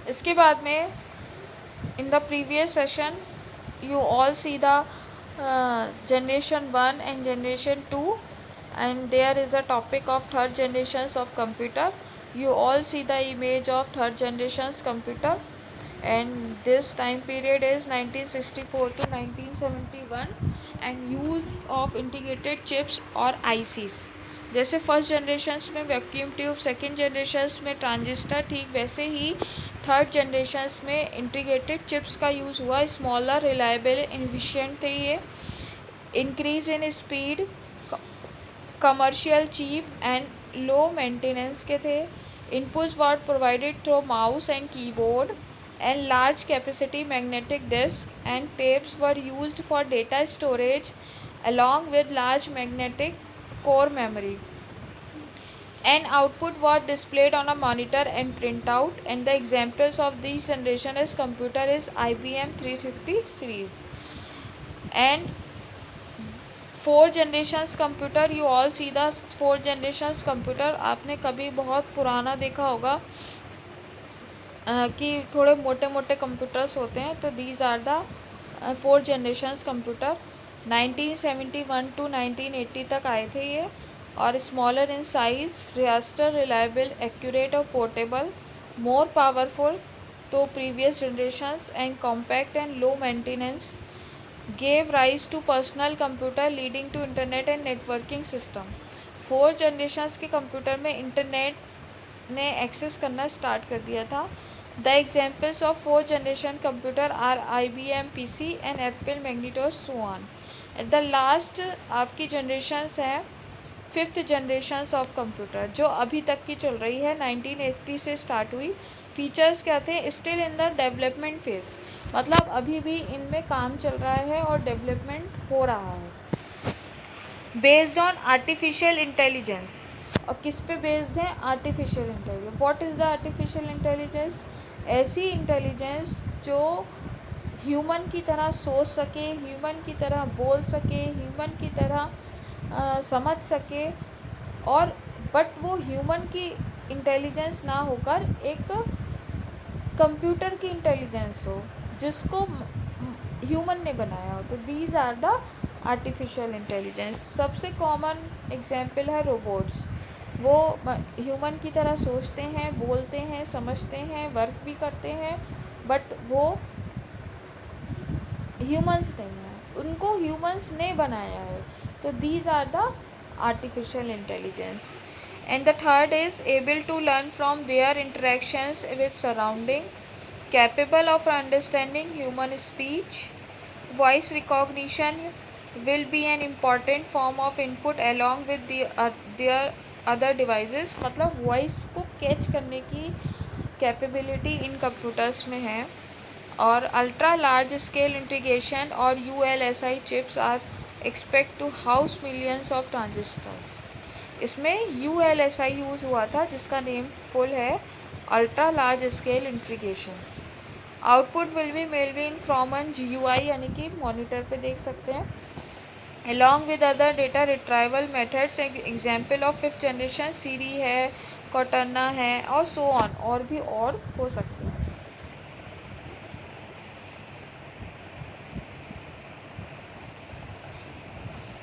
इसके बाद में in the previous session you all see the generation 1 and generation 2, and there is a topic of third generations of computer. You all see the image of third generations computer, and this time period is 1964 to 1971, and use of integrated chips और ICs. जैसे first generations में vacuum tube, second generations में transistor, ठीक वैसे ही third generations में integrated chips का use हुआ. स्मॉलर, रिलायबल, इफिशिएंट थे ये. Increase in speed, commercial, cheap and low maintenance के थे. Inputs were provided through mouse and keyboard, and large capacity magnetic disk and tapes were used for data storage along with large magnetic core memory, and output was displayed on a monitor and printout. And the examples of this generation is computer is IBM 360 series. And four generations computer, you all see the four generations computer. आपने कभी बहुत पुराना देखा होगा कि थोड़े मोटे मोटे कंप्यूटर्स होते हैं, तो these are the four generations computer. 1971 to 1980 तक आए थे ये. और smaller in size, faster, reliable, accurate और पोर्टेबल, मोर पावरफुल तो previous generations, and compact and low maintenance, gave rise to personal computer leading to internet and networking system. Four generations के computer में internet ने access करना start कर दिया था. The examples of four generation computer are IBM PC and Apple मैग्नेटोस, so on. At the last आपकी generations है फिफ्थ जनरेशन्स ऑफ कंप्यूटर, जो अभी तक की चल रही है. 1980 से स्टार्ट हुई. फीचर्स क्या थे? Still in the development phase, मतलब अभी भी इनमें काम चल रहा है और डेवलपमेंट हो रहा है. बेस्ड ऑन आर्टिफिशियल इंटेलिजेंस, और किस पे बेस्ड है? Artificial intelligence. What is the artificial intelligence? ऐसी इंटेलिजेंस जो ह्यूमन की तरह सोच सके, ह्यूमन की तरह बोल सके, ह्यूमन की तरह समझ सके, और बट वो ह्यूमन की इंटेलिजेंस ना होकर एक कंप्यूटर की इंटेलिजेंस हो जिसको ह्यूमन ने बनाया हो. तो these are the artificial intelligence. सबसे कॉमन एग्जाम्पल है रोबोट्स. वो ह्यूमन की तरह सोचते हैं, बोलते हैं, समझते हैं, वर्क भी करते हैं, बट वो ह्यूमंस नहीं हैं, उनको ह्यूमंस ने बनाया है. तो these are the artificial intelligence. And the third is able to learn from their interactions with surrounding, capable of understanding human speech. Voice recognition will be an important form of input along with their other devices. मतलब voice को catch करने की capability इन computers में है. और ultra large scale integration और ULSI chips are expect to house millions of transistors. इसमें ULSI यूज़ हुआ था, जिसका नेम फुल है ultra large scale integrations. Output will be mail be in from an GUI, यानी कि मॉनिटर पे देख सकते हैं, along with other data retrieval methods. Example of fifth generation Siri है, कॉटर्ना है, और सो ऑन, और भी और हो सकते हैं.